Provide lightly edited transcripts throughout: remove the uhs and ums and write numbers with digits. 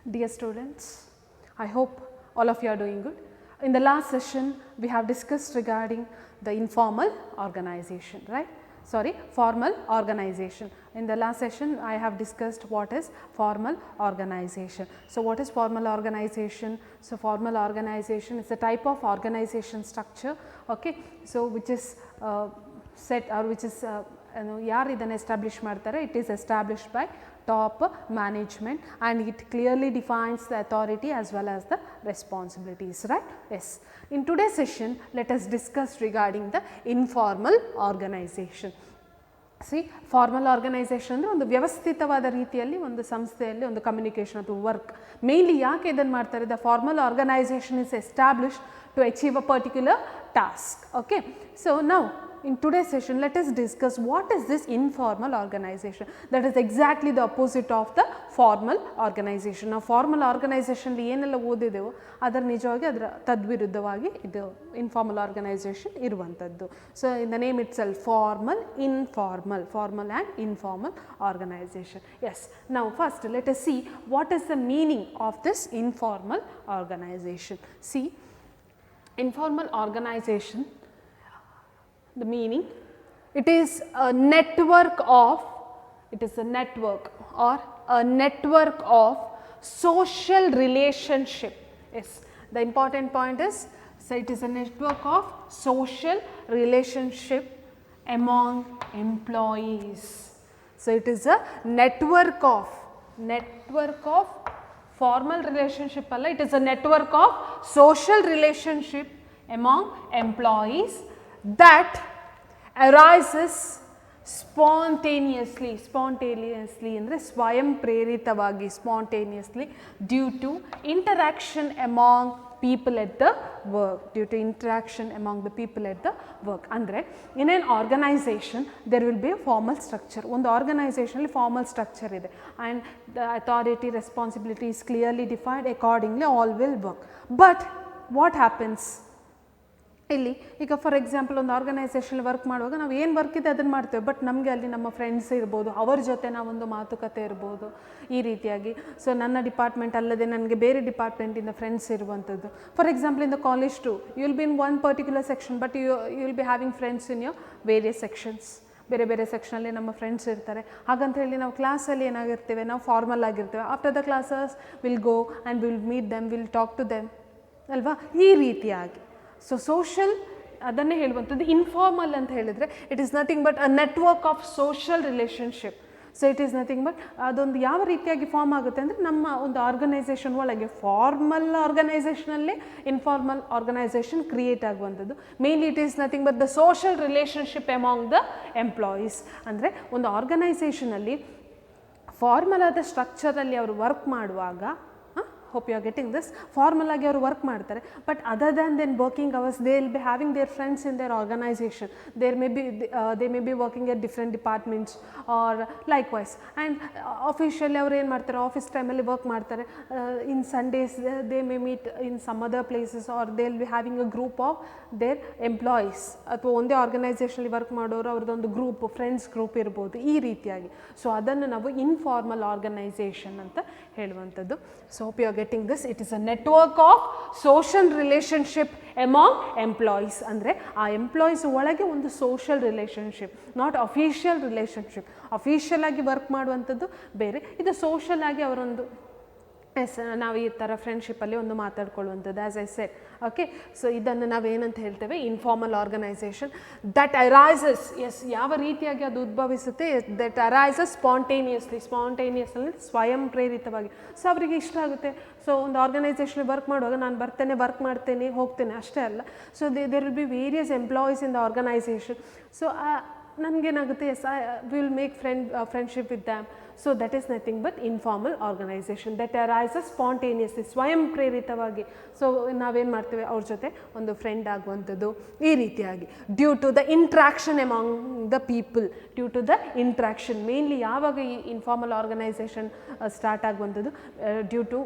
Dear students, I hope all of you are doing good. In the last session, we have discussed regarding the informal organization, right? Sorry, formal organization. In the last session, I have discussed what is formal organization. So, what is formal organization? So, formal organization is a type of organization structure, okay? So, which is set or which is ಯಾರು ಇದನ್ನು establish ಮಾಡ್ತಾರೆ, it is established by top management and it clearly defines the authority as well as the responsibilities, right? Yes. In today's session, let us discuss regarding the informal organization. See, formal organization ಅಂದರೆ ಒಂದು ವ್ಯವಸ್ಥಿತವಾದ ರೀತಿಯಲ್ಲಿ ಒಂದು ಸಂಸ್ಥೆಯಲ್ಲಿ ಒಂದು communication ಅಥವಾ work mainly ಯಾಕೆ ಇದನ್ನು ಮಾಡ್ತಾರೆ. The formal organisation is establish to achieve a particular task. Okay, so ನಾವು in today's session, let us discuss what is this informal organization. That is exactly the opposite of the formal organization. Now, formal organization ಏನೆಲ್ಲ ಓದಿದೆವೋ ಅದರ ನಿಜವಾಗಿ ಅದರ ತದ್ವಿರುದ್ಧವಾಗಿ ಇದು informal organization ಇರುವಂಥದ್ದು. So, in the name itself, formal and informal organization. Yes. Now, first let us see what is the meaning of this informal organization. See, informal organization, the meaning, it is a network of social relationship. Yes, the important point is, so it is a network of social relationship among employees. So, it is a network of formal relationship alla, it is a network of social relationship among employees that arises spontaneously ಅಂದರೆ ಸ್ವಯಂ ಪ್ರೇರಿತವಾಗಿ spontaneously due to interaction among people at the work. ಅಂದರೆ in an organization there will be a formal structure. ಒಂದು ಆರ್ಗನೈಸೇಷನಲ್ಲಿ formal structure ಇದೆ and the authority responsibility is clearly defined, accordingly all will work. But what happens ಇಲ್ಲಿ ಈಗ for example ಒಂದು organisation work ಮಾಡುವಾಗ ನಾವು ಏನು work ಇದೆ ಅದನ್ನು ಮಾಡ್ತೇವೆ, ಬಟ್ ನಮಗೆ ಅಲ್ಲಿ ನಮ್ಮ ಫ್ರೆಂಡ್ಸ್ ಇರ್ಬೋದು, ಅವ್ರ ಜೊತೆ ನಾವೊಂದು ಮಾತುಕತೆ ಇರ್ಬೋದು ಈ ರೀತಿಯಾಗಿ. ಸೊ ನನ್ನ ಡಿಪಾರ್ಟ್ಮೆಂಟ್ ಅಲ್ಲದೆ ನನಗೆ ಬೇರೆ ಡಿಪಾರ್ಟ್ಮೆಂಟಿಂದ ಫ್ರೆಂಡ್ಸ್ ಇರುವಂಥದ್ದು. For example in the college too you will be in one particular section but you will be having friends in your various sections. ಬೇರೆ ಬೇರೆ ಸೆಕ್ಷನಲ್ಲಿ ನಮ್ಮ ಫ್ರೆಂಡ್ಸ್ ಇರ್ತಾರೆ. ಹಾಗಂತ ಹೇಳಿ ನಾವು ಕ್ಲಾಸಲ್ಲಿ ಏನಾಗಿರ್ತೇವೆ, ನಾವು ಫಾರ್ಮಲ್ ಆಗಿರ್ತೇವೆ. After the classes will go and will meet them, will talk to them ಅಲ್ವಾ, ಈ ರೀತಿಯಾಗಿ. ಸೊ ಸೋಷಲ್ ಅದನ್ನೇ ಹೇಳುವಂಥದ್ದು. ಇನ್ಫಾರ್ಮಲ್ ಅಂತ ಹೇಳಿದರೆ it is nothing but a network of social relationship. So it is nothing but ಅದೊಂದು ಯಾವ ರೀತಿಯಾಗಿ ಫಾರ್ಮ್ ಆಗುತ್ತೆ ಅಂದರೆ ನಮ್ಮ ಒಂದು ಆರ್ಗನೈಸೇಷನ್ ಒಳಗೆ ಫಾರ್ಮಲ್ ಆರ್ಗನೈಸೇಷನಲ್ಲೇ ಇನ್ಫಾರ್ಮಲ್ ಆರ್ಗನೈಸೇಷನ್ ಕ್ರಿಯೇಟ್ ಆಗುವಂಥದ್ದು. Mainly it is nothing but the social relationship among the employees. ಅಂದರೆ ಒಂದು ಆರ್ಗನೈಸೇಷನಲ್ಲಿ ಫಾರ್ಮಲ್ ಆದ ಸ್ಟ್ರಕ್ಚರಲ್ಲಿ ಅವರು ವರ್ಕ್ ಮಾಡುವಾಗ, hope you are getting this, formal ಆಗಿ ಅವರು ವರ್ಕ್ ಮಾಡ್ತಾರೆ. But other than then working hours they will be having their friends in their organisation. They may be working at different departments or like wise. And officially ಅವರು ಏನು ಮಾಡ್ತಾರೆ, office ಟೈಮಲ್ಲಿ work ಮಾಡ್ತಾರೆ. In Sundays they may meet in some other places or they will be having a group of their employees. ಅಥವಾ ಒಂದೇ ಆರ್ಗನೈಸೇಷನಲ್ಲಿ work ಮಾಡೋರು ಅವ್ರದ್ದೊಂದು group, friends group ಇರ್ಬೋದು, ಈ ರೀತಿಯಾಗಿ. ಸೊ ಅದನ್ನು ನಾವು ಇನ್ಫಾರ್ಮಲ್ ಆರ್ಗನೈಸೇಷನ್ ಅಂತ ಹೇಳುವಂಥದ್ದು. So hope you are getting this. It is a network of social relationship among employees. ಅಂದರೆ ಆ ಎಂಪ್ಲಾಯೀಸ್ ಒಳಗೆ ಒಂದು social relationship, not official relationship. Official ಆಗಿ ವರ್ಕ್ ಮಾಡುವಂಥದ್ದು ಬೇರೆ, ಇದು ಸೋಷಲ್ ಆಗಿ ಅವರೊಂದು ನಾವು ಈ ಥರ ಫ್ರೆಂಡ್ಶಿಪ್ಪಲ್ಲಿ ಒಂದು ಮಾತಾಡ್ಕೊಳ್ಳುವಂಥದ್ದು. As I said, okay. So ಇದನ್ನು ನಾವೇನಂತ ಹೇಳ್ತೇವೆ, informal organisation that arises. Yes, ಯಾವ ರೀತಿಯಾಗಿ ಅದು ಉದ್ಭವಿಸುತ್ತೆ, ದಟ್ ಅರೈಸಸ್ ಸ್ಪಾಂಟೇನಿಯಸ್ಲಿ ಅಂದರೆ ಸ್ವಯಂ ಪ್ರೇರಿತವಾಗಿ. ಸೊ ಅವರಿಗೆ ಇಷ್ಟ ಆಗುತ್ತೆ. ಸೊ ಒಂದು ಆರ್ಗನೈಸೇಷನ್ ವರ್ಕ್ ಮಾಡುವಾಗ ನಾನು ಬರ್ತೇನೆ, ವರ್ಕ್ ಮಾಡ್ತೇನೆ, ಹೋಗ್ತೇನೆ ಅಷ್ಟೇ ಅಲ್ಲ. So there will be various employees in the organisation. So ನನಗೇನಾಗುತ್ತೆ, yes I will make friendship with them. So that is nothing but informal organisation that arises spontaneously, ಸ್ವಯಂ ಪ್ರೇರಿತವಾಗಿ. ಸೊ ನಾವೇನು ಮಾಡ್ತೇವೆ, ಅವ್ರ ಜೊತೆ ಒಂದು ಫ್ರೆಂಡ್ ಆಗುವಂಥದ್ದು ಈ ರೀತಿಯಾಗಿ. Due to the interaction among the people, due to the interaction. Mainly ಯಾವಾಗ ಈ ಇನ್ಫಾರ್ಮಲ್ ಆರ್ಗನೈಸೇಷನ್ ಸ್ಟಾರ್ಟ್ ಆಗುವಂಥದ್ದು, ಡ್ಯೂ ಟು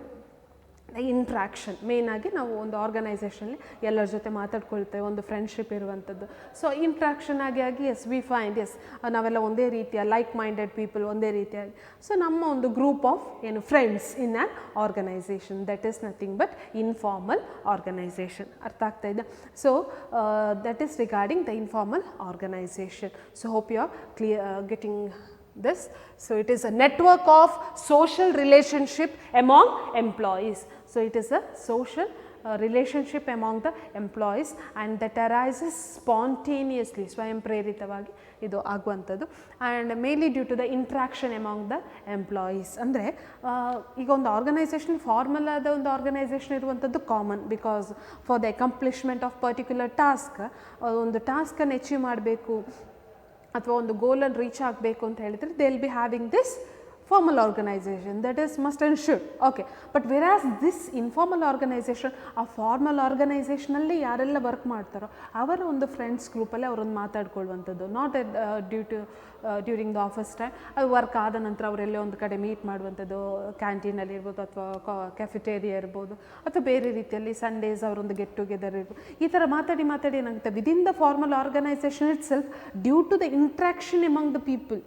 ಇಂಟ್ರಾಕ್ಷನ್ ಮೇಯ್ನಾಗಿ ನಾವು ಒಂದು ಆರ್ಗನೈಸೇಷನಲ್ಲಿ ಎಲ್ಲರ ಜೊತೆ ಮಾತಾಡ್ಕೊಳ್ತೇವೆ, ಒಂದು ಫ್ರೆಂಡ್ಶಿಪ್ ಇರುವಂಥದ್ದು. ಸೊ ಇಂಟ್ರಾಕ್ಷನ್ ಆಗಿ ಎಸ್ ವಿ ಫೈಂಡ್ ಎಸ್ ನಾವೆಲ್ಲ ಒಂದೇ ರೀತಿಯ ಲೈಕ್ ಮೈಂಡೆಡ್ ಪೀಪಲ್, ಒಂದೇ ರೀತಿಯಾಗಿ. ಸೊ ನಮ್ಮ ಒಂದು ಗ್ರೂಪ್ ಆಫ್ ಏನು friends in an organization, that is nothing but informal organization. ಅರ್ಥ ಆಗ್ತಾ ಇದೆ? So that is regarding the informal organization. So hope you are getting this. So it is a network of social relationship among employees. So it is a social relationship among the employees and that arises spontaneously, ಸ್ವಯಂ ಪ್ರೇರಿತವಾಗಿ ಇದು ಆಗುವಂಥದ್ದು. And mainly due to the interaction among the employees. ಅಂದರೆ ಈಗ ಒಂದು organisation formal ಆದ ಒಂದು organisation ಇರುವಂಥದ್ದು common, because for the accomplishment of particular task, ಒಂದು ಟಾಸ್ಕನ್ನು ಅಚೀವ್ ಮಾಡಬೇಕು ಅಥವಾ ಒಂದು ಗೋಲನ್ನು ರೀಚ್ ಆಗಬೇಕು ಅಂತ ಹೇಳಿದರೆ they will be having this formal organisation, that is must and should. Okay, but whereas this informal organisation, ಆ ಫಾರ್ಮಲ್ ಆರ್ಗನೈಸೇಷನಲ್ಲಿ ಯಾರೆಲ್ಲ ವರ್ಕ್ ಮಾಡ್ತಾರೋ ಅವರ ಒಂದು ಫ್ರೆಂಡ್ಸ್ ಗ್ರೂಪಲ್ಲಿ ಅವರೊಂದು ಮಾತಾಡ್ಕೊಳ್ಳುವಂಥದ್ದು, not during the office time. ಅದು ವರ್ಕ್ ಆದ ನಂತರ ಅವರೆಲ್ಲೇ ಒಂದು ಕಡೆ ಮೀಟ್ ಮಾಡುವಂಥದ್ದು, ಕ್ಯಾಂಟೀನಲ್ಲಿ ಇರ್ಬೋದು ಅಥವಾ ಕೆಫೆಟೇರಿಯಾ ಇರ್ಬೋದು ಅಥವಾ ಬೇರೆ ರೀತಿಯಲ್ಲಿ ಸಂಡೇಸ್ ಅವರೊಂದು ಗೆಟ್ ಟುಗೆದರ್ ಇರ್ಬೋದು. ಈ ಥರ ಮಾತಾಡಿ ಏನಾಗುತ್ತೆ, within the formal organization itself, due to the interaction among the people,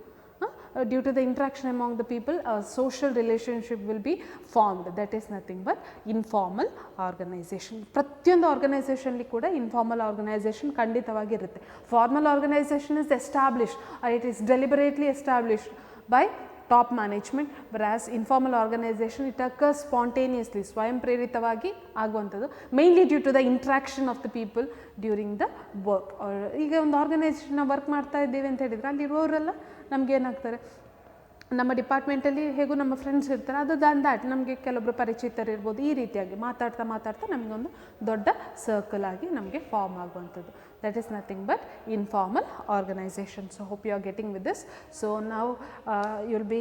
due to the interaction among the people, a social relationship will be formed. That is nothing but informal organization. ಪ್ರತಿಯೊಂದು ಆರ್ಗನೈಸೇಷನ್ಲಿ ಕೂಡ informal organization ಖಂಡಿತವಾಗಿ ಇರುತ್ತೆ. Formal organisation is established, it is deliberately established by top management, whereas informal organization it occurs spontaneously, ಸ್ವಯಂ ಪ್ರೇರಿತವಾಗಿ ಆಗುವಂಥದ್ದು, mainly due to the interaction of the people during the work. ಈಗ ಒಂದು organisation work ಮಾಡ್ತಾ ಇದ್ದೀವಿ ಅಂತ ಹೇಳಿದರೆ ಅಲ್ಲಿರೋರೆಲ್ಲ ನಮ್ಗೆ ಏನಾಗ್ತಾರೆ, ನಮ್ಮ ಡಿಪಾರ್ಟ್ಮೆಂಟಲ್ಲಿ ಹೇಗೂ ನಮ್ಮ ಫ್ರೆಂಡ್ಸ್ ಇರ್ತಾರೆ, ಅದು ದಾಟ್ ನಮಗೆ ಕೆಲವೊಬ್ಬರು ಪರಿಚಿತರು ಇರ್ಬೋದು. ಈ ರೀತಿಯಾಗಿ ಮಾತಾಡ್ತಾ ನಮಗೊಂದು ದೊಡ್ಡ ಸರ್ಕಲ್ ಆಗಿ ನಮಗೆ ಫಾರ್ಮ್ ಆಗುವಂಥದ್ದು. That is nothing but informal organization. So hope you are getting with this. So now you will be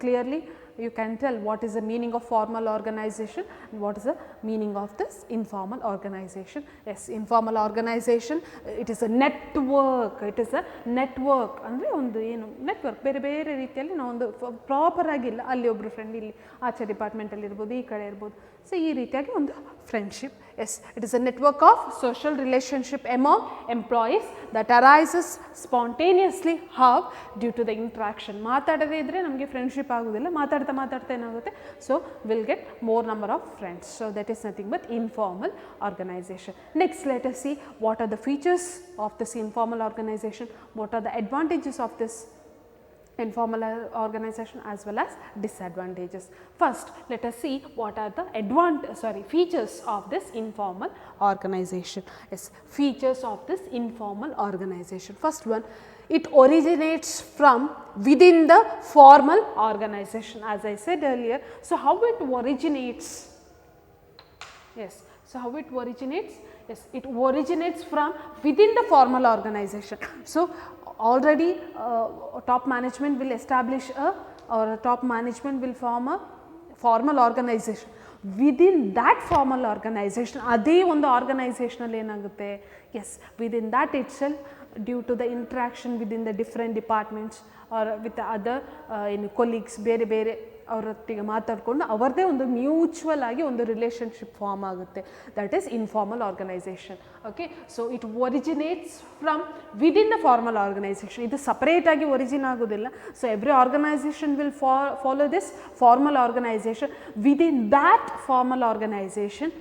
clearly, you can tell what is the meaning of formal organization and what is the meaning of this informal organization. Yes, informal organization, it is a network. It is a network ಅಂದರೆ ಒಂದು ಏನು network, ಬೇರೆ ಬೇರೆ ರೀತಿಯಲ್ಲಿ ನಾವು ಒಂದು proper ಆಗಿಲ್ಲ, ಅಲ್ಲಿ ಒಬ್ಬರು ಫ್ರೆಂಡ್ ಇಲ್ಲಿ ಆಚೆ ಡಿಪಾರ್ಟ್ಮೆಂಟಲ್ಲಿ ಇರ್ಬೋದು, ಈ ಕಡೆ ಇರ್ಬೋದು. ಸೊ ಈ ರೀತಿಯಾಗಿ ಒಂದು friendship. Yes, it is a network of social relationship among employees that arises spontaneously. How? Due to the interaction. ಮಾತಾಡದೇ ಇದ್ದರೆ ನಮಗೆ ಫ್ರೆಂಡ್ಶಿಪ್ ಆಗೋದಿಲ್ಲ, ಮಾತಾಡ್ತಾ ಏನಾಗುತ್ತೆ, so will get more number of friends. So that is nothing but informal organisation. Next let us see what are the features of this informal organization, what are the advantages of this informal organization as well as disadvantages. First, let us see what are the features of this informal organization. Yes, features of this informal organization. First one, it originates from within the formal organization, as I said earlier. So how it originates? Yes, so how it originates? Yes, it originates from within the formal organization. So already top management will establish top management will form a formal organization. Within that formal organization, ಅದೇ ಒಂದು ಆರ್ಗನೈಸೇಷನಲ್ಲಿ ಏನಾಗುತ್ತೆ, yes, within that itself, due to the interaction within the different departments or with other ಏನು colleagues, ಬೇರೆ ಬೇರೆ ಅವರೊಟ್ಟಿಗೆ ಮಾತಾಡಿಕೊಂಡು ಅವರದೇ ಒಂದು ಮ್ಯೂಚುವಲ್ ಆಗಿ ಒಂದು ರಿಲೇಷನ್ಶಿಪ್ ಫಾರ್ಮ್ ಆಗುತ್ತೆ. That is informal organization. Okay, so it originates from within the formal organization. ಇದು ಸಪರೇಟಾಗಿ ಒರಿಜಿನ್ ಆಗೋದಿಲ್ಲ. So every organisation will follow this formal organization. Within that formal organization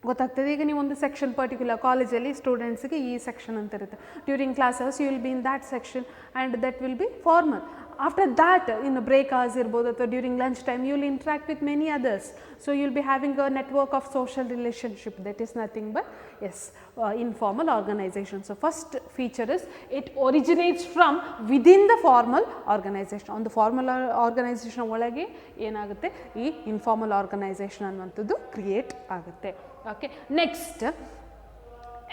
ಗೊತ್ತಾಗ್ತದೆ. ಈಗ ನೀವು ಒಂದು ಸೆಕ್ಷನ್ ಪರ್ಟಿಕ್ಯುಲರ್ ಕಾಲೇಜಲ್ಲಿ ಸ್ಟೂಡೆಂಟ್ಸ್ಗೆ ಈ ಸೆಕ್ಷನ್ ಅಂತ ಇರುತ್ತೆ. During classes you will be in that section and that will be formal. After that in break hours ಇರ್ಬೋದು ಅಥವಾ during lunch time you will interact with many others. So you will be having a network of social relationship. That is nothing but as informal organization. So first feature is it originates from within the formal organization. On the formal organization ಒಳಗೆ ಏನಾಗುತ್ತೆ, ಈ informal organization ಅನ್ನುವಂಥದ್ದು create ಆಗುತ್ತೆ. Okay, next,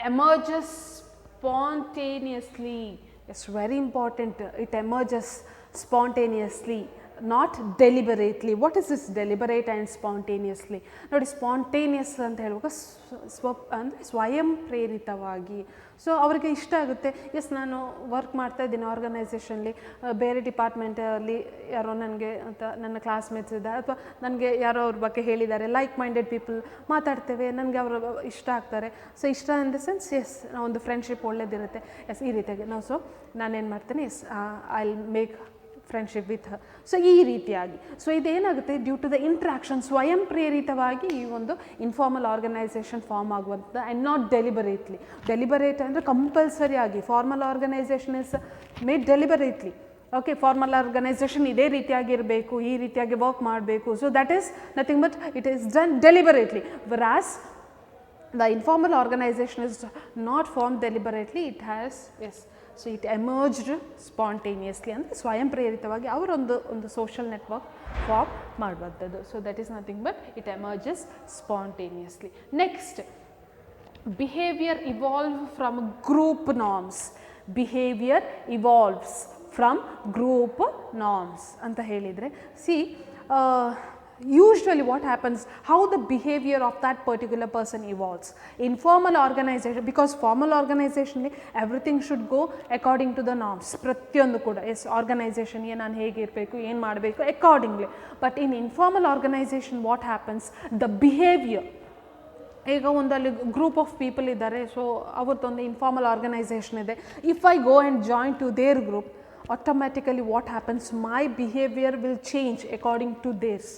emerges spontaneously. It's very important. It emerges spontaneously. Not deliberately. What is this deliberate and spontaneously? ನೋಡಿ, spontaneous ಅಂತ ಹೇಳುವಾಗ ಅಂದರೆ ಸ್ವಯಂ ಪ್ರೇರಿತವಾಗಿ. ಸೊ ಅವ್ರಿಗೆ ಇಷ್ಟ ಆಗುತ್ತೆ, ಎಸ್ ನಾನು ವರ್ಕ್ ಮಾಡ್ತಾ ಇದ್ದೀನಿ ಆರ್ಗನೈಸೇಷನ್ಲಿ, ಬೇರೆ ಡಿಪಾರ್ಟ್ಮೆಂಟಲ್ಲಿ ಯಾರೋ ನನಗೆ ಅಂತ ನನ್ನ ಕ್ಲಾಸ್ಮೇಟ್ಸ್ ಇದ್ದಾರೆ ಅಥವಾ ನನಗೆ ಯಾರೋ ಅವ್ರ ಬಗ್ಗೆ ಹೇಳಿದ್ದಾರೆ, ಲೈಕ್ ಮೈಂಡೆಡ್ ಪೀಪಲ್ ಮಾತಾಡ್ತೇವೆ, ನನಗೆ ಅವರು ಇಷ್ಟ ಆಗ್ತಾರೆ. ಸೊ ಇಷ್ಟ ಇನ್ ದ ಸೆನ್ಸ್ ಎಸ್ ಒಂದು ಫ್ರೆಂಡ್ಶಿಪ್ ಒಳ್ಳೇದಿರುತ್ತೆ, ಎಸ್ ಈ ರೀತಿಯಾಗಿ ನಾವು. ಸೊ ನಾನೇನು ಮಾಡ್ತೇನೆ, yes I will make friendship with her. So ಈ ರೀತಿಯಾಗಿ. ಸೊ ಇದೇನಾಗುತ್ತೆ, ಡ್ಯೂ ಟು ದ ಇಂಟ್ರಾಕ್ಷನ್, ಸ್ವಯಂ ಪ್ರೇರಿತವಾಗಿ ಈ ಒಂದು ಇನ್ಫಾರ್ಮಲ್ ಆರ್ಗನೈಸೇಷನ್ ಫಾರ್ಮ್ ಆಗುವಂಥದ್ದು ಆ್ಯಂಡ್ ನಾಟ್ ಡೆಲಿಬರೇಟ್ಲಿ. ಡೆಲಿಬರೇಟ್ ಅಂದರೆ ಕಂಪಲ್ಸರಿ ಆಗಿ. Formal organisation is made deliberately. Okay, formal organisation ಇದೇ ರೀತಿಯಾಗಿರಬೇಕು, ಈ ರೀತಿಯಾಗಿ ವರ್ಕ್ ಮಾಡಬೇಕು. So that is nothing but it is done deliberately. whereas the informal organization is not formed deliberately, it has, yes, so it emerged spontaneously. ಅಂದರೆ ಸ್ವಯಂ ಪ್ರೇರಿತವಾಗಿ ಅವರೊಂದು social network form ಮಾಡುವಂಥದ್ದು. So that is nothing but it emerges spontaneously. Next, behaviour evolve from group norms. Behaviour evolves from group norms ಅಂತ ಹೇಳಿದರೆ, see usually what happens, how the behavior of that particular person evolves. Informal organization, because formal organization everything should go according to the norms. ಪ್ರತಿಯೊಂದು ಕೂಡ S organisation ನಾನು ಹೇಗೆ ಇರಬೇಕು, ಏನು ಮಾಡಬೇಕು accordingly. But in informal organisation what happens, the behaviour, ಈಗ ಒಂದಲ್ಲಿ group of people ಇದ್ದಾರೆ, ಸೊ ಅವತ್ತೊಂದು ಇನ್ಫಾರ್ಮಲ್ ಆರ್ಗನೈಸೇಷನ್ ಇದೆ. If I go and join to their group, automatically what happens, my behaviour will change according to theirs.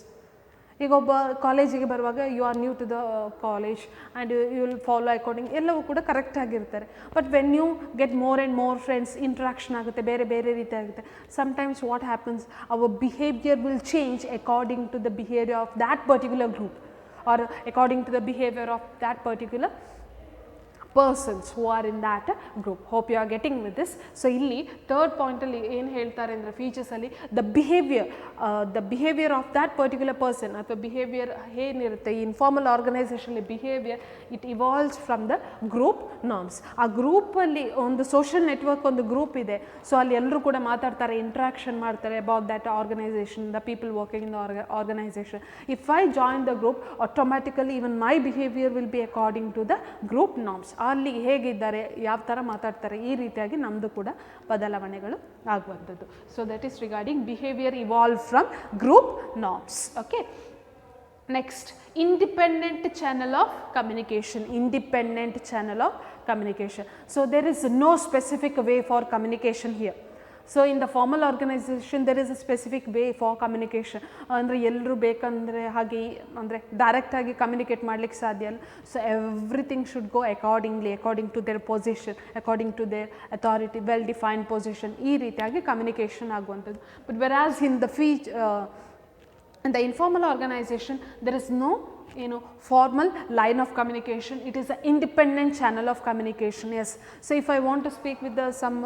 ಈಗ ಒಬ್ಬ ಕಾಲೇಜಿಗೆ ಬರುವಾಗ you are new to the college and you will follow according, ಎಲ್ಲವೂ ಕೂಡ ಕರೆಕ್ಟಾಗಿರ್ತಾರೆ. But when you get more and more friends, interaction ಆಗುತ್ತೆ, ಬೇರೆ ಬೇರೆ ರೀತಿ ಆಗುತ್ತೆ. Sometimes what happens, our behaviour will change according to the behaviour of that particular group or according to the behavior of that particular persons who are in that group. Hope you are getting with this. So illi third point alli ಏನು ಹೇಳ್ತಾರೆ ಅಂದರೆ features ಅಲ್ಲಿ the behaviour of that particular person ಅಥವಾ behaviour ಏನಿರುತ್ತೆ ಈ informal ಆರ್ಗನೈಸೇಷನ್ಲಿ behaviour it evolves from the group norms. ಆ ಗ್ರೂಪಲ್ಲಿ ಒಂದು ಸೋಷಿಯಲ್ ನೆಟ್ವರ್ಕ್ ಒಂದು ಗ್ರೂಪ್ ಇದೆ. ಸೊ ಅಲ್ಲಿ ಎಲ್ಲರೂ ಕೂಡ ಮಾತಾಡ್ತಾರೆ, ಇಂಟ್ರಾಕ್ಷನ್ ಮಾಡ್ತಾರೆ about that organisation, the people working in the organisation. If I join the group, automatically even my behaviour will be according to the group norms. ಅಲ್ಲಿ ಹೇಗಿದ್ದಾರೆ, ಯಾವ ಥರ ಮಾತಾಡ್ತಾರೆ, ಈ ರೀತಿಯಾಗಿ ನಮ್ಮದು ಕೂಡ ಬದಲಾವಣೆಗಳು ಆಗುವಂಥದ್ದು. So that is regarding behaviour evolve from group norms. Okay, next, independent channel of communication. Independent channel of communication. So there is no specific way for communication here. So in the formal organization there is a specific way for communication. ಅಂದರೆ ಎಲ್ಲರೂ ಬೇಕಂದರೆ ಹಾಗೆ ಅಂದರೆ ಡೈರೆಕ್ಟಾಗಿ communicate ಮಾಡಲಿಕ್ಕೆ ಸಾಧ್ಯ ಇಲ್ಲ. So everything should go accordingly, according to their position, according to their authority, well defined position, ಈ ರೀತಿಯಾಗಿ ಕಮ್ಯುನಿಕೇಷನ್ ಆಗುವಂಥದ್ದು. But whereas in the in the informal organization there is no formal line of communication. It is an independent channel of communication. Yes, so if I want to speak with some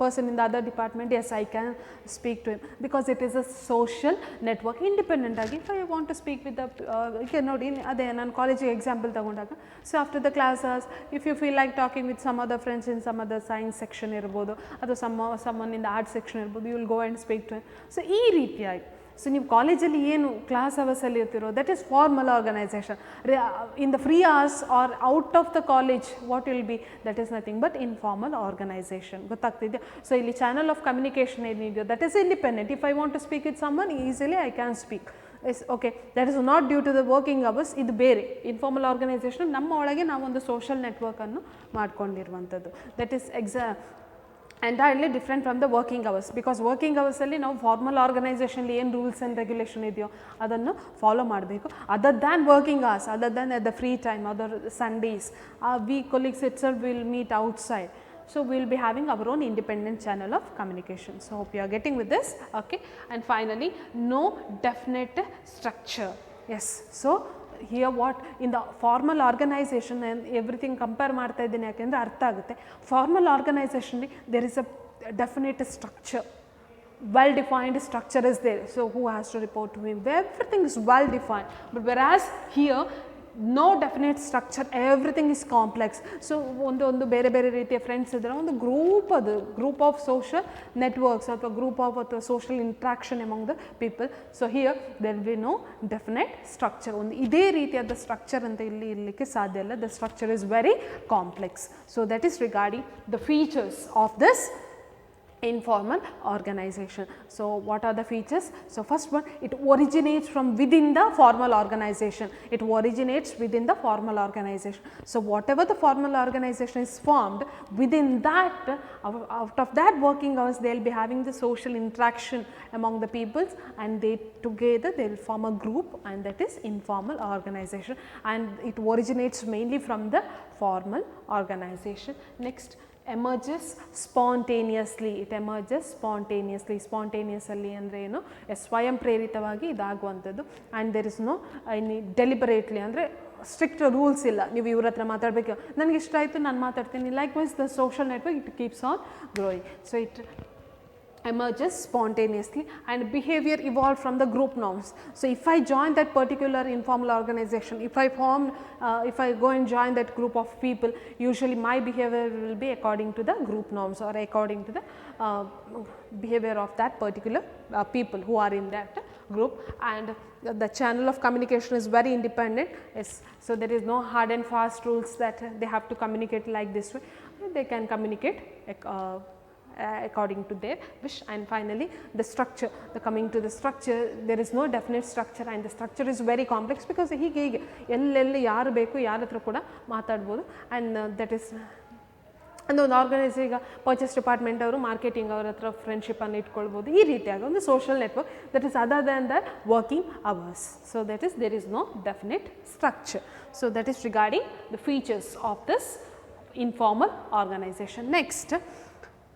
person in the other department, yes, I can speak to him because it is a social network. Independent agi if I want to speak with the nodi ade nan college example tagondaga, so after the classes if you feel like talking with some other friends in some other science section irbodu atho someone in the art section irbodu, you will go and speak to him. So ee ರೀತಿಯಾಗಿ so ನೀವು ಕಾಲೇಜಲ್ಲಿ ಏನು class ಅವರ್ಸಲ್ಲಿ ಇರ್ತಿರೋ that is formal organisation. In the free hours or out of the college what will be, that is nothing but informal organisation. ಗೊತ್ತಾಗ್ತಿದೆಯಾ? So ಇಲ್ಲಿ channel of communication ಏನಿದೆಯೋ that is independent. If I want to speak with someone easily I can speak. Yes okay, that is not due to the working hours. ಇದು ಬೇರೆ informal organisation ನಮ್ಮ ಒಳಗೆ ನಾವೊಂದು social ನೆಟ್ವರ್ಕನ್ನು ಮಾಡ್ಕೊಂಡಿರುವಂಥದ್ದು. That is entirely different from the working hours, because working hours alli ನಾವು formal organisation ಏನು rules and regulation ಇದೆಯೋ ಅದನ್ನು ಫಾಲೋ ಮಾಡಬೇಕು. Other than working hours, other than the free time, other Sundays, we colleagues itself will meet outside. So we will be having our own independent channel of communication. So hope you are getting with this. Okay, and finally no definite structure. Yes, so here what in the formal organization and everything compare ಮಾಡ್ತಾ ಇದ್ದೀನಿ ಯಾಕೆಂದರೆ ಅರ್ಥ ಆಗುತ್ತೆ. Formal ಆರ್ಗನೈಸೇಷನ್ಲಿ there is a definite structure, well defined structure is there. So who has to report to him, everything is well defined. But whereas here no definite structure, everything is complex. So ಒಂದು ಬೇರೆ ಬೇರೆ ರೀತಿಯ friends ಇದ್ದರೆ ಒಂದು group, ಅದು group of social networks ಅಥವಾ group of ಅಥವಾ social interaction among the people. So here there will be no definite structure. ಒಂದು ಇದೇ ರೀತಿಯಾದ ಸ್ಟ್ರಕ್ಚರ್ ಅಂತ ಇಲ್ಲಿ ಇರಲಿಕ್ಕೆ ಸಾಧ್ಯ ಇಲ್ಲ. The structure is very complex. So that is regarding the features of this informal organization. So what are the features? So first one, it originates from within the formal organization. It originates within the formal organization. So whatever the formal organization is formed, within that, out of that working hours, they will be having the social interaction among the peoples, and they together they will form a group, and that is informal organization, and it originates mainly from the formal organization. Next, emerges spontaneously. It emerges spontaneously. Spontaneously ಅಂದರೆ ಏನು, ಸ್ವಯಂ ಪ್ರೇರಿತವಾಗಿ ಇದಾಗುವಂಥದ್ದು. And there is no any deliberately, ಅಂದರೆ strict rules ಇಲ್ಲ, ನೀವು ಇವ್ರ ಹತ್ರ ಮಾತಾಡಬೇಕು, ನನಗೆ ಇಷ್ಟ ಆಯಿತು ನಾನು ಮಾತಾಡ್ತೀನಿ. Likewise the social network it keeps on growing. So it emerges spontaneously, and behavior evolved from the group norms. So if I join that particular informal organization, if I go and join that group of people, usually my behavior will be according to the group norms or according to the behavior of that particular people who are in that group. And the channel of communication is very independent. Yes. So there is no hard and fast rules that they have to communicate like this way. They can communicate according to their wish. And finally the structure, coming to the structure, there is no definite structure, and the structure is very complex because ಹೀಗೆ ಎಲ್ಲೆಲ್ಲಿ ಯಾರು ಬೇಕು ಯಾರ ಹತ್ರ ಕೂಡ ಮಾತಾಡ್ಬೋದು. And that is ಒಂದು organize, ಈಗ ಪರ್ಚೇಸ್ ಡಿಪಾರ್ಟ್ಮೆಂಟ್ ಅವರು ಮಾರ್ಕೆಟಿಂಗ್ ಅವ್ರ ಹತ್ರ ಫ್ರೆಂಡ್ಶಿಪ್ಪನ್ನು ಇಟ್ಕೊಳ್ಬೋದು. ಈ ರೀತಿಯಾಗಿ ಒಂದು social network that is other than the working hours. So that is there is no definite structure. So that is regarding the features of this informal organization. Next,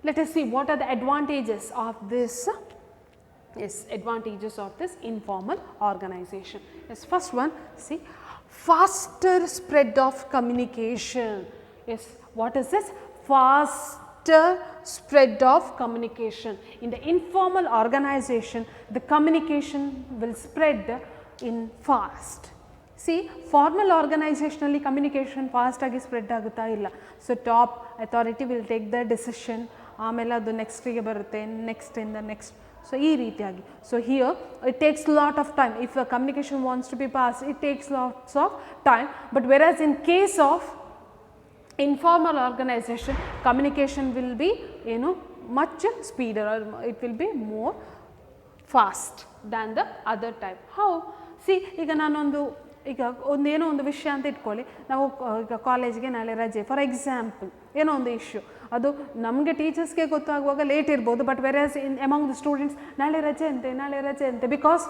let us see what are the advantages of this. Advantages of this informal organization. Yes, first one, see, faster spread of communication. Yes, what is this? Faster spread of communication. In the informal organization, the communication will spread in fast. See formal ಆರ್ಗನೈಸೇಷನಲ್ಲಿ communication ಫಾಸ್ಟಾಗಿ spread ಆಗುತ್ತಾ ಇಲ್ಲ. So top authority will take the decision, ಆಮೇಲೆ ಅದು ನೆಕ್ಸ್ಟಿಗೆ ಬರುತ್ತೆ, ನೆಕ್ಸ್ಟಿಂದ next. So ಈ ರೀತಿಯಾಗಿ. So here it takes lot of time. If communication wants to be pass, it takes lots of time. But whereas in case of informal organization, communication will be much speeder, or it will be more fast than the other type. How? See, ಈಗ ನಾನೊಂದು ಏನೋ ಒಂದು ವಿಷಯ ಅಂತ ಇಟ್ಕೊಳ್ಳಿ, ನಾವು ಈಗ ಕಾಲೇಜ್ಗೆ ನಾಳೆ ರಜೆ ಫಾರ್ ಎಕ್ಸಾಂಪಲ್, ಏನೋ ಒಂದು ಇಶ್ಯೂ, ಅದು ನಮಗೆ ಟೀಚರ್ಸ್ಗೆ ಗೊತ್ತಾಗುವಾಗ ಲೇಟ್ ಇರ್ಬೋದು. But whereas in among the students ನಾಳೆ ರಜೆ ಅಂತೆ ಬಿಕಾಸ್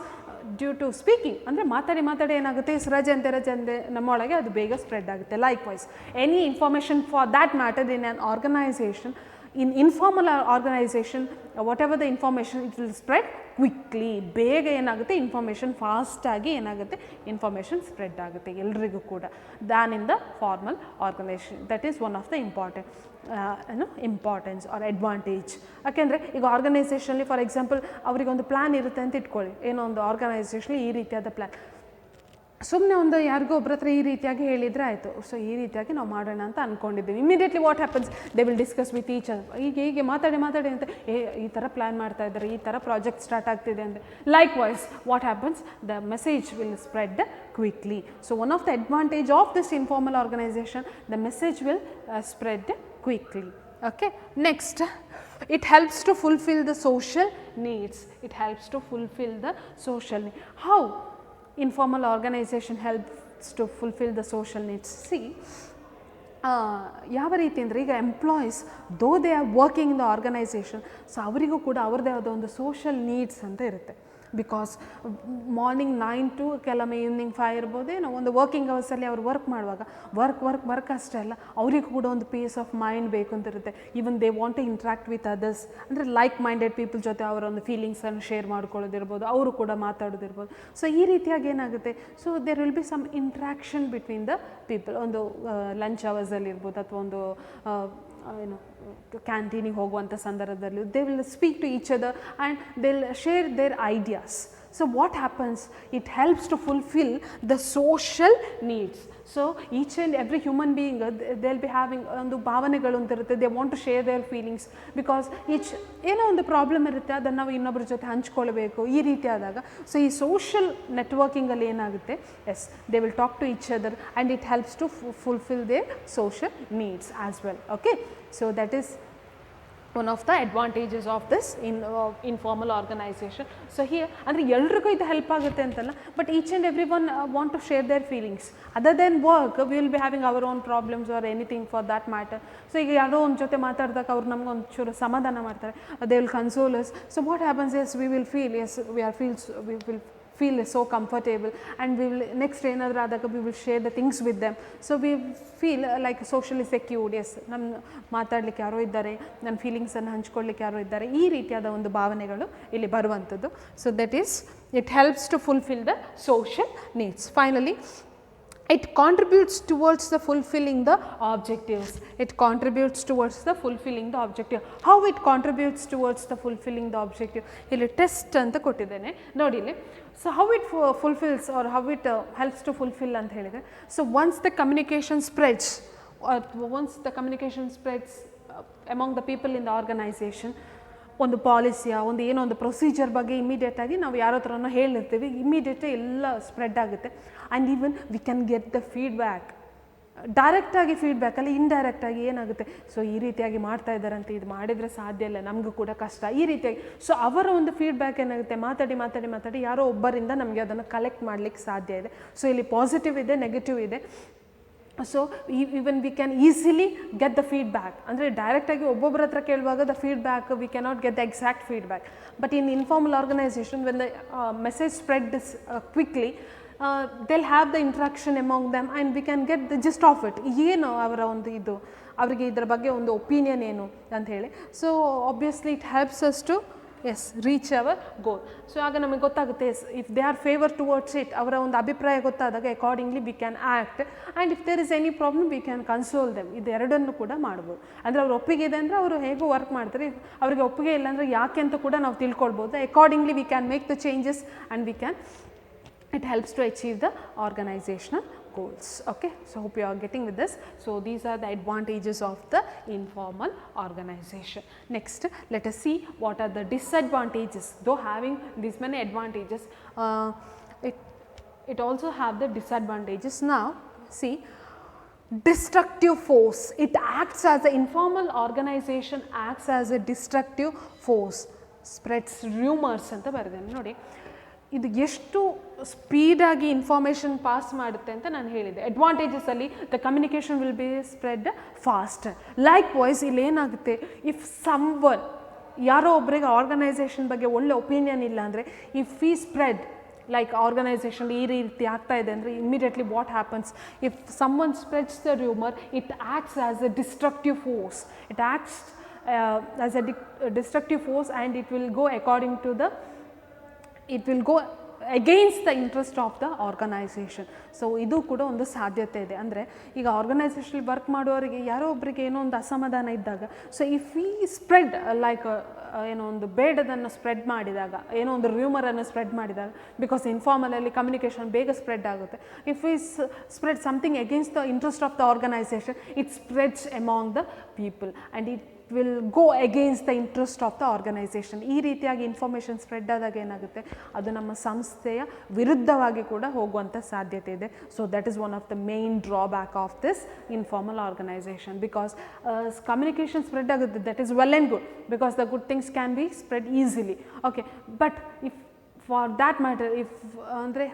ಡ್ಯೂ ಟು ಸ್ಪೀಕಿಂಗ್, ಅಂದರೆ ಮಾತಾಡಿ ಏನಾಗುತ್ತೆ, ರಜೆ ಅಂತೆ ನಮ್ಮೊಳಗೆ ಅದು ಬೇಗ ಸ್ಪ್ರೆಡ್ ಆಗುತ್ತೆ. Likewise any information for that matter in an organization, in informal organization, whatever the information, it will spread quickly. ಬೇಗ ಏನಾಗುತ್ತೆ, ಇನ್ಫಾರ್ಮೇಷನ್ ಫಾಸ್ಟಾಗಿ ಏನಾಗುತ್ತೆ, ಇನ್ಫಾರ್ಮೇಷನ್ ಸ್ಪ್ರೆಡ್ ಆಗುತ್ತೆ ಎಲ್ರಿಗೂ ಕೂಡ than in the formal organisation. That is one of the importance or advantage. ಯಾಕೆಂದರೆ ಈಗ ಆರ್ಗನೈಸೇಷನಲ್ಲಿ ಫಾರ್ ಎಕ್ಸಾಂಪಲ್ ಅವರಿಗೊಂದು ಪ್ಲ್ಯಾನ್ ಇರುತ್ತೆ ಅಂತ ಇಟ್ಕೊಳ್ಳಿ, ಏನೋ ಒಂದು ಆರ್ಗನೈಸೇಷನಲ್ಲಿ ಈ ರೀತಿಯಾದ ಪ್ಲ್ಯಾನ್, ಸುಮ್ಮನೆ ಒಂದು ಯಾರಿಗೋ ಒಬ್ಬರ ಹತ್ರ ಈ ರೀತಿಯಾಗಿ ಹೇಳಿದರೆ ಆಯಿತು, ಸೊ ಈ ರೀತಿಯಾಗಿ ನಾವು ಮಾಡೋಣ ಅಂತ ಅಂದ್ಕೊಂಡಿದ್ದೀವಿ. Immediately what happens, they will discuss with each other. ಹೀಗೆ ಮಾತಾಡಿ ಅಂತ ಈ ಥರ ಪ್ಲ್ಯಾನ್ ಮಾಡ್ತಾ ಇದ್ದಾರೆ, ಈ ಥರ ಪ್ರಾಜೆಕ್ಟ್ ಸ್ಟಾರ್ಟ್ ಆಗ್ತಿದೆ ಅಂದರೆ likewise what happens, the message will spread quickly. So one of the advantage of this informal organization, the message will spread quickly. Okay, next, it helps to fulfill the social needs. It helps to fulfill the social need. How informal organization helps to fulfill the social needs? See, ಯಾವ ರೀತಿ ಅಂದರೆ ಈಗ employees though they are working in the organisation, so ಅವರಿಗೂ ಕೂಡ ಅವ್ರದ್ದೇ ಆದ ಒಂದು social needs ಅಂತ ಇರುತ್ತೆ. ಬಿಕಾಸ್ ಮಾರ್ನಿಂಗ್ 9 to ಕೆಲವೊಮ್ಮೆ ಈವ್ನಿಂಗ್ 5 ಇರ್ಬೋದು, ಏನೋ ಒಂದು ವರ್ಕಿಂಗ್ ಅವರ್ಸಲ್ಲಿ ಅವ್ರು ವರ್ಕ್ ಮಾಡುವಾಗ ವರ್ಕ್ ಅಷ್ಟೇ ಅಲ್ಲ, ಅವರಿಗೂ ಕೂಡ ಒಂದು ಪೀಸ್ ಆಫ್ ಮೈಂಡ್ ಬೇಕು ಅಂತ ಇರುತ್ತೆ. Even they want to interact with others, ಅಂದರೆ ಲೈಕ್ ಮೈಂಡೆಡ್ ಪೀಪಲ್ ಜೊತೆ ಅವರ ಒಂದು ಫೀಲಿಂಗ್ಸನ್ನು ಶೇರ್ ಮಾಡ್ಕೊಳ್ಳೋದಿರ್ಬೋದು, ಅವರು ಕೂಡ ಮಾತಾಡೋದಿರ್ಬೋದು. ಸೊ ಈ ರೀತಿಯಾಗಿ ಏನಾಗುತ್ತೆ, so there will be some interaction between the people. ಒಂದು ಲಂಚ್ ಅವರ್ಸಲ್ಲಿ ಇರ್ಬೋದು, ಅಥವಾ ಒಂದು ಏನು ಕ್ಯಾಂಟೀನಿಗೆ ಹೋಗುವಂಥ ಸಂದರ್ಭದಲ್ಲಿ they will speak to each other and they will share their ideas. So what happens, it helps to fulfill the social needs. So each and every human being they'll be having ಒಂದು ಭಾವನೆಗಳು ಅಂತ ಇರುತ್ತೆ, they want to share their feelings because each ಏನೋ ಒಂದು problem ಇರುತ್ತೆ ಅದನ್ನು ನಾವು ಇನ್ನೊಬ್ಬರ ಜೊತೆ ಹಂಚ್ಕೊಳ್ಬೇಕು ಈ ರೀತಿ ಆದಾಗ, ಸೊ ಈ ಸೋಷಿಯಲ್ ನೆಟ್ವರ್ಕಿಂಗಲ್ಲಿ ಏನಾಗುತ್ತೆ, yes they will talk to each other and it helps to fulfill their social needs as well. Okay, so that is one of the advantages of this informal organization. So here ಅಂದರೆ ಎಲ್ರಿಗೂ ಇದು help ಆಗುತ್ತೆ ಅಂತಲ್ಲ, but each and every one want to share their feelings other than work. We will be having our own problems or anything for that matter. So ಈಗ ಯಾರೋ ಒಂದು ಜೊತೆ ಮಾತಾಡಿದಾಗ ಅವ್ರು ನಮ್ಗೆ ಒಂಚೂರು ಸಮಾಧಾನ ಮಾಡ್ತಾರೆ, they will console us. So what happens is we will feel feel so comfortable, and we will next ಏನಾದರೂ ಆದಾಗ we will share the things with them. So we feel like socially secured. Yes, ನಮ್ಮ ಮಾತಾಡಲಿಕ್ಕೆ ಯಾರೋ ಇದ್ದಾರೆ, ನನ್ನ ಫೀಲಿಂಗ್ಸನ್ನು ಹಂಚ್ಕೊಳ್ಳಿಕ್ಕೆ ಯಾರೋ ಇದ್ದಾರೆ, ಈ ರೀತಿಯಾದ ಒಂದು ಭಾವನೆಗಳು ಇಲ್ಲಿ ಬರುವಂಥದ್ದು. So that is it helps to fulfil the social needs. Finally it contributes towards the fulfilling the objectives. It contributes towards the fulfilling the objective. How it contributes towards the fulfilling the objective? ಇಲ್ಲಿ test ಅಂತ ಕೊಟ್ಟಿದ್ದೇನೆ ನೋಡಿ ಇಲ್ಲಿ. So how it fulfills or how it helps to fulfill ಅಂತ ಹೇಳಿದರೆ, so once the communication spreads among the people in the organization, ಒಂದು ಪಾಲಿಸಿಯ ಒಂದು ಏನೋ ಒಂದು ಪ್ರೊಸೀಜರ್ ಬಗ್ಗೆ ಇಮಿಡಿಯೇಟಾಗಿ ನಾವು ಯಾರ ಹತ್ರನೋ ಹೇಳಿರ್ತೀವಿ, ಇಮಿಡಿಯೇಟಾಗಿ ಎಲ್ಲ ಸ್ಪ್ರೆಡ್ ಆಗುತ್ತೆ. And even we can get the feedback, ಡೈರೆಕ್ಟಾಗಿ ಫೀಡ್ಬ್ಯಾಕಲ್ಲಿ ಇಂಡೈರೆಕ್ಟಾಗಿ ಏನಾಗುತ್ತೆ, ಸೊ ಈ ರೀತಿಯಾಗಿ ಮಾಡ್ತಾ ಇದ್ದಾರಂತೆ, ಇದು ಮಾಡಿದರೆ ಸಾಧ್ಯ ಇಲ್ಲ, ನಮಗೂ ಕೂಡ ಕಷ್ಟ, ಈ ರೀತಿಯಾಗಿ. ಸೊ ಅವರ ಒಂದು ಫೀಡ್ಬ್ಯಾಕ್ ಏನಾಗುತ್ತೆ, ಮಾತಾಡಿ ಯಾರೋ ಒಬ್ಬರಿಂದ ನಮಗೆ ಅದನ್ನು ಕಲೆಕ್ಟ್ ಮಾಡಲಿಕ್ಕೆ ಸಾಧ್ಯ ಇದೆ. ಸೊ ಇಲ್ಲಿ ಪಾಸಿಟಿವ್ ಇದೆ, ನೆಗೆಟಿವ್ ಇದೆ. So even we can easily get the feedback. ಅಂದರೆ ಡೈರೆಕ್ಟಾಗಿ ಒಬ್ಬೊಬ್ಬರ ಹತ್ರ ಕೇಳುವಾಗ the feedback we cannot get the exact feedback. But in informal organization when the message spread quickly, they'll have the interaction among them and we can get the gist of it. ಏನು ಅವರ ಒಂದು ಇದು, ಅವರಿಗೆ ಇದರ ಬಗ್ಗೆ ಒಂದು opinion ಏನು ಅಂತ ಹೇಳಿ. So obviously it helps us to reach our goal. So ಆಗ ನಮಗೆ ಗೊತ್ತಾಗುತ್ತೆ, if they are favour towards it, ಅವರ ಒಂದು ಅಭಿಪ್ರಾಯ ಗೊತ್ತಾದಾಗ accordingly we can act, and if there is any problem we can console them. ಇದೆರಡನ್ನು ಕೂಡ ಮಾಡ್ಬೋದು. ಅಂದರೆ ಅವ್ರು ಒಪ್ಪಿಗೆ ಇದೆ ಅಂದರೆ ಅವರು ಹೇಗೂ ವರ್ಕ್ ಮಾಡ್ತಾರೆ, ಅವರಿಗೆ ಒಪ್ಪಿಗೆ ಇಲ್ಲ ಅಂದರೆ ಯಾಕೆ ಅಂತ ಕೂಡ ನಾವು ತಿಳ್ಕೊಳ್ಬೋದು. Accordingly we can make the changes and we can, it helps to achieve the organizational goals. Okay, so hope you are getting with this. So these are the advantages of the informal organization. Next, let us see what are the disadvantages. Though having these many advantages, it also have the disadvantages. Now see, destructive force. It acts as an informal organization acts as a destructive force, spreads rumors ಅಂತ ಬರೆದೇನೆ ನೋಡಿ. ಇದು ಎಷ್ಟು ಸ್ಪೀಡಾಗಿ information pass ಮಾಡುತ್ತೆ ಅಂತ ನಾನು ಹೇಳಿದೆ. ಅಡ್ವಾಂಟೇಜಸಲ್ಲಿ the communication will be spread fast. Likewise ಇಲ್ಲಿ ಏನಾಗುತ್ತೆ, ಇಫ್ ಸಮ್ವನ್ ಯಾರೋ ಒಬ್ಬರಿಗೆ ಆರ್ಗನೈಸೇಷನ್ ಬಗ್ಗೆ ಒಳ್ಳೆ ಒಪಿನಿಯನ್ ಇಲ್ಲ ಅಂದರೆ, if we spread like organization ಈ ರೀತಿ ಆಗ್ತಾ ಇದೆ ಅಂದರೆ, immediately what happens, if someone spreads the rumour, it acts as a destructive force. It acts as a destructive force and it will go according to the, it will go against the interest of the organization. So ಇದು ಕೂಡ ಒಂದು ಸಾಧ್ಯತೆ ಇದೆ. ಅಂದರೆ ಈಗ organisation work ಮಾಡೋರಿಗೆ ಯಾರೋ ಒಬ್ಬರಿಗೆ ಏನೋ ಒಂದು ಅಸಮಾಧಾನ ಇದ್ದಾಗ, ಸೊ ಇಫ್ ಈ ಸ್ಪ್ರೆಡ್ ಲೈಕ್ ಏನೋ ಒಂದು ಬೇಡದನ್ನು ಸ್ಪ್ರೆಡ್ ಮಾಡಿದಾಗ, ಏನೋ ಒಂದು ರೂಮರನ್ನು ಸ್ಪ್ರೆಡ್ ಮಾಡಿದಾಗ, ಬಿಕಾಸ್ ಇನ್ಫಾರ್ಮಲಲ್ಲಿ ಕಮ್ಯುನಿಕೇಷನ್ ಬೇಗ ಸ್ಪ್ರೆಡ್ ಆಗುತ್ತೆ. ಇಫ್ ಈ spread something against the interest of the organization, it spreads among the people and it will go against the interest of the organization. ಈ ರೀತಿಯಾಗಿ ಇನ್ಫಾರ್ಮೇಷನ್ ಸ್ಪ್ರೆಡ್ ಆದಾಗ ಏನಾಗುತ್ತೆ, ಅದು ನಮ್ಮ ಸಂಸ್ಥೆಯ ವಿರುದ್ಧವಾಗಿ ಕೂಡ ಹೋಗುವಂಥ ಸಾಧ್ಯತೆ ಇದೆ. So that is one of the main drawback of this informal organisation. Because communication spread ಆಗುತ್ತೆ, that is well and good, because the good things can be spread easily. Okay, but if for that matter if ಅಂದರೆ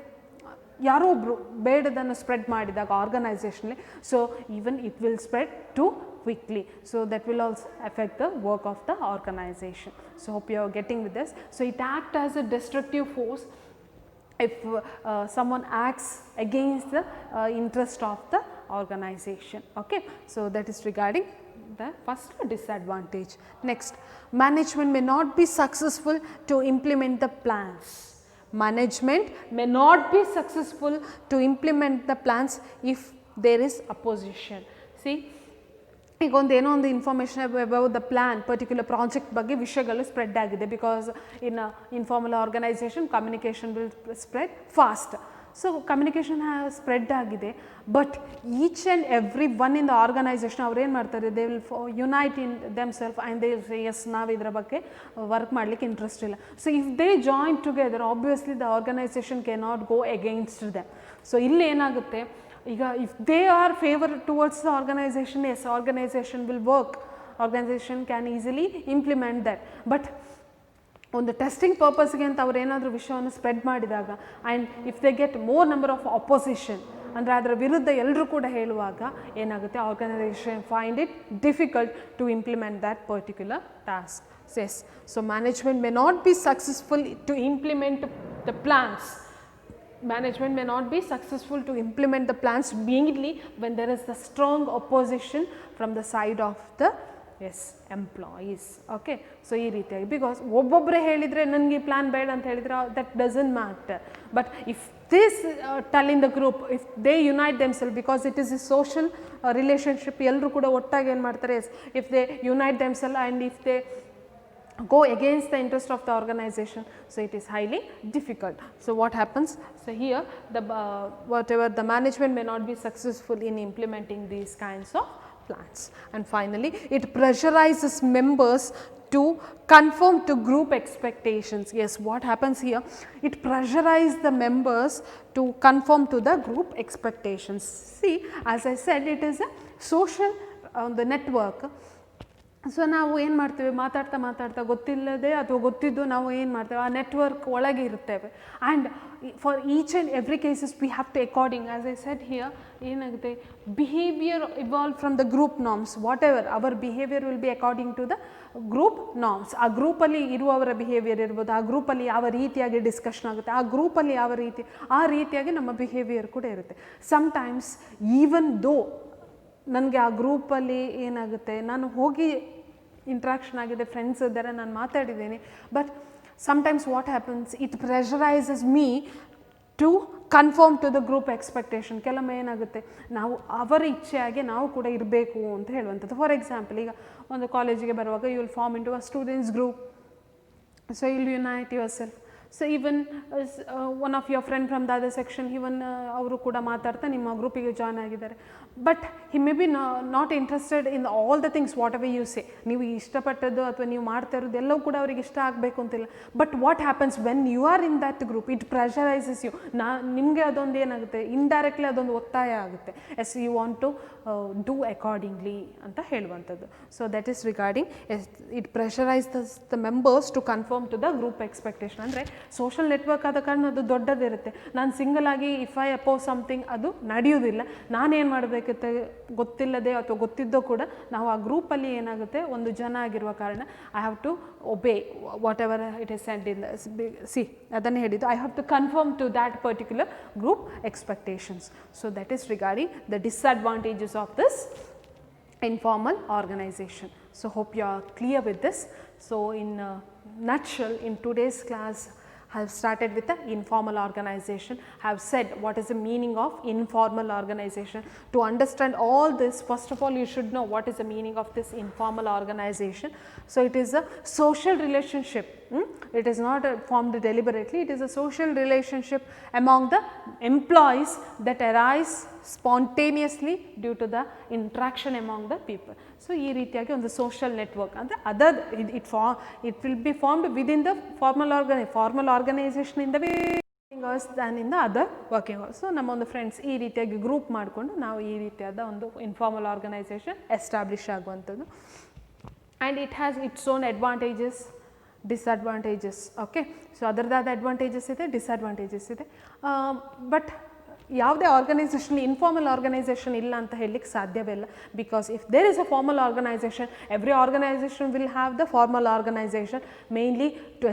ಯಾರೋ ಒಬ್ಬರು ಬೇಡದನ್ನು spread ಮಾಡಿದಾಗ ಆರ್ಗನೈಸೇಷನ್ಲಿ, so even it will spread to quickly. So that will also affect the work of the organization. So hope you are getting with this. So it acts as a destructive force if someone acts against the interest of the organization. Okay, so that is regarding the first disadvantage. Next, management may not be successful to implement the plans. Management may not be successful to implement the plans if there is opposition. See, ಈಗ ಏನೋ ಒಂದು information about the plan particular project ಬಗ್ಗೆ ವಿಷಯಗಳು spread ಆಗಿದೆ, because in informal organisation communication will spread fast. So communication spread ಆಗಿದೆ, but each and every one in the organisation ಅವ್ರು ಏನು ಮಾಡ್ತಾರೆ, they will unite in themself and they say yes ನಾವು ಇದರ ಬಗ್ಗೆ ವರ್ಕ್ ಮಾಡಲಿಕ್ಕೆ interest ಇಲ್ಲ. So if they join together obviously the organisation can not go against them. So ಇಲ್ಲಿ ಏನಾಗುತ್ತೆ, ಈಗ if they are favour towards the organization, yes organization will work, organization can easily implement that. But ಒಂದು testing ಪರ್ಪಸ್ಗೆ ಅಂತ ಅವ್ರು ಏನಾದರೂ ವಿಷಯವನ್ನು spread ಮಾಡಿದಾಗ and if they get more number of opposition, ಅಂದರೆ ಅದರ ವಿರುದ್ಧ ಎಲ್ಲರೂ ಕೂಡ ಹೇಳುವಾಗ ಏನಾಗುತ್ತೆ, organization find it difficult to implement that particular task. Yes, so management may not be successful to implement the plans. Management may not be successful to implement the plans mainly when there is the strong opposition from the side of the employees. Okay, so ee ರೀತಿಯಾಗಿ, because ಒಬ್ಬೊಬ್ಬರೇ ಹೇಳಿದರೆ ನನಗೆ plan ಬೇಡ ಅಂತ ಹೇಳಿದರೆ that doesn't matter. But if this tell in the group, if they unite themselves, because it is a social relationship, ಎಲ್ಲರೂ ಕೂಡ ಒಟ್ಟಾಗಿ ಏನು ಮಾಡ್ತಾರೆ, if they unite themselves and if they go against the interest of the organization, so it is highly difficult. So what happens, so here the whatever the management may not be successful in implementing these kinds of plans. And finally it pressurizes members to conform to group expectations. Yes, what happens here, it pressurizes the members to conform to the group expectations. See, as I said, it is a social the network. So ನಾವು ಏನು ಮಾಡ್ತೇವೆ, ಮಾತಾಡ್ತಾ ಗೊತ್ತಿಲ್ಲದೆ ಅಥವಾ ಗೊತ್ತಿದ್ದು ನಾವು ಏನು ಮಾಡ್ತೇವೆ, ಆ ನೆಟ್ವರ್ಕ್ ಒಳಗೆ ಇರ್ತೇವೆ. And for each and every cases we have to according, as I said here, ಏನಾಗುತ್ತೆ, behaviour evolve from the group norms. Whatever our behaviour will be according to the group norms. ಆ ಗ್ರೂಪಲ್ಲಿ ಇರುವವರ behaviour ಇರ್ಬೋದು, ಆ ಗ್ರೂಪಲ್ಲಿ ಯಾವ ರೀತಿಯಾಗಿ discussion ಆಗುತ್ತೆ, ಆ ಗ್ರೂಪಲ್ಲಿ ಯಾವ ರೀತಿ, ಆ ರೀತಿಯಾಗಿ ನಮ್ಮ ಬಿಹೇವಿಯರ್ ಕೂಡ ಇರುತ್ತೆ. ಸಮ್ಟೈಮ್ಸ್ ಈವನ್ ದೋ ನನಗೆ ಆ ಗ್ರೂಪಲ್ಲಿ ಏನಾಗುತ್ತೆ, ನಾನು ಹೋಗಿ ಇಂಟ್ರಾಕ್ಷನ್ ಆಗಿದೆ, ಫ್ರೆಂಡ್ಸ್ ಇದ್ದಾರೆ, ನಾನು ಮಾತಾಡಿದ್ದೀನಿ, but sometimes what happens, it pressurises me to confirm to the group expectation. ಕೆಲವೊಮ್ಮೆ ಏನಾಗುತ್ತೆ, ನಾವು ಅವರ ಇಚ್ಛೆಯಾಗಿ ನಾವು ಕೂಡ ಇರಬೇಕು ಅಂತ ಹೇಳುವಂಥದ್ದು. ಫಾರ್ ಎಕ್ಸಾಂಪಲ್, ಈಗ ಒಂದು ಕಾಲೇಜಿಗೆ ಬರುವಾಗ you will form into a students group, so you will unite yourself. So even one of your friend from the other section, even ಅವರು ಕೂಡ ಮಾತಾಡ್ತಾ ನಿಮ್ಮ ಗ್ರೂಪಿಗೆ ಜಾಯ್ನ್ ಆಗಿದ್ದಾರೆ, but he may be not interested in all the things whatever you say. ನೀವು ಇಷ್ಟಪಟ್ಟದ್ದು ಅಥವಾ ನೀವು ಮಾಡ್ತಾ ಇರೋದು ಎಲ್ಲವೂ ಕೂಡ ಅವ್ರಿಗೆ ಇಷ್ಟ ಆಗಬೇಕು ಅಂತಿಲ್ಲ. But what happens when you are in that group, it pressurises you. ನಿಮಗೆ ಅದೊಂದು ಏನಾಗುತ್ತೆ, ಇಂಡೈರೆಕ್ಟ್ಲಿ ಅದೊಂದು ಒತ್ತಾಯ ಆಗುತ್ತೆ, yes you want to do accordingly ಅಂತ ಹೇಳುವಂಥದ್ದು. So that is regarding it pressurise the members to confirm to the group expectation. ಅಂದರೆ social network ಆದ ಕಾರಣ ಅದು ದೊಡ್ಡದಿರುತ್ತೆ. ನಾನು ಸಿಂಗಲ್ ಆಗಿ ಇಫ್ ಐ ಅಪೋಸ್ ಸಮಥಿಂಗ್ ಅದು ನಡೆಯೋದಿಲ್ಲ. ನಾನೇನು ಮಾಡಬೇಕಿತ್ತು ಗೊತ್ತಿಲ್ಲದೆ ಅಥವಾ ಗೊತ್ತಿದ್ದೋ ಕೂಡ ನಾವು ಆ ಗ್ರೂಪಲ್ಲಿ ಏನಾಗುತ್ತೆ, ಒಂದು ಜನ ಆಗಿರುವ ಕಾರಣ I have to obey whatever it is send in see, ಅದನ್ನೇ ಹೇಳಿದ್ದು, I have to confirm to that particular group expectations. So that is regarding the disadvantages of this informal organization. So hope you are clear with this. So in nutshell, in today's class I have started with the informal organization. I have said what is the meaning of informal organization. To understand all this, first of all you should know what is the meaning of this informal organization. So it is a social relationship. It is not formed deliberately, it is a social relationship among the employees that arise spontaneously due to the interaction among the people. So ee ರೀತಿಯಾಗಿ ಒಂದು social network ಅಂದರೆ other it will be formed within the formal organization in the working hours than in the other working hours. So ನಮ್ಮ ಒಂದು friends ಈ ರೀತಿಯಾಗಿ group ಮಾಡಿಕೊಂಡು ನಾವು ಈ ರೀತಿಯಾದ ಒಂದು ಇನ್ಫಾರ್ಮಲ್ ಆರ್ಗನೈಸೇಷನ್ ಎಸ್ಟಾಬ್ಲಿಷ್ ಆಗುವಂಥದ್ದು. And it has its own advantages, disadvantages. Okay, so ಅದರದಾದ ಅಡ್ವಾಂಟೇಜಸ್ ಇದೆ, ಡಿಸ್ಅಡ್ವಾಂಟೇಜಸ್ ಇದೆ. ಬಟ್ ಯಾವುದೇ ಆರ್ಗನೈಸೇಷನ್ ಇನ್ಫಾರ್ಮಲ್ ಆರ್ಗನೈಸೇಷನ್ ಇಲ್ಲ ಅಂತ ಹೇಳಲಿಕ್ಕೆ ಸಾಧ್ಯವಿಲ್ಲ. Because if there is a formal organisation, every organisation will have the formal organisation mainly to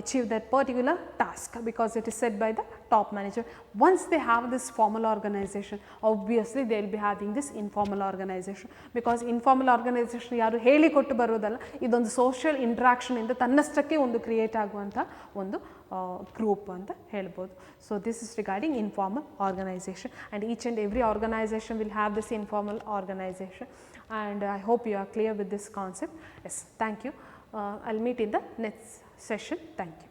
achieve that particular task, because it is set by the top manager. Once they have this formal organisation, obviously they will be having this informal organisation. Because informal organization ಯಾರು ಹೇಳಿಕೊಟ್ಟು ಬರೋದಲ್ಲ, ಇದೊಂದು social ಇಂಟ್ರಾಕ್ಷನಿಂದ ತನ್ನಷ್ಟಕ್ಕೆ ಒಂದು create ಆಗುವಂಥ ಒಂದು group ಅಂತ ಹೇಳ್ಬೋದು. So this is regarding informal organization, and each and every organisation will have this informal organization, and I hope you are clear with this concept. Yes, thank you. I'll meet in the next session. Thank you.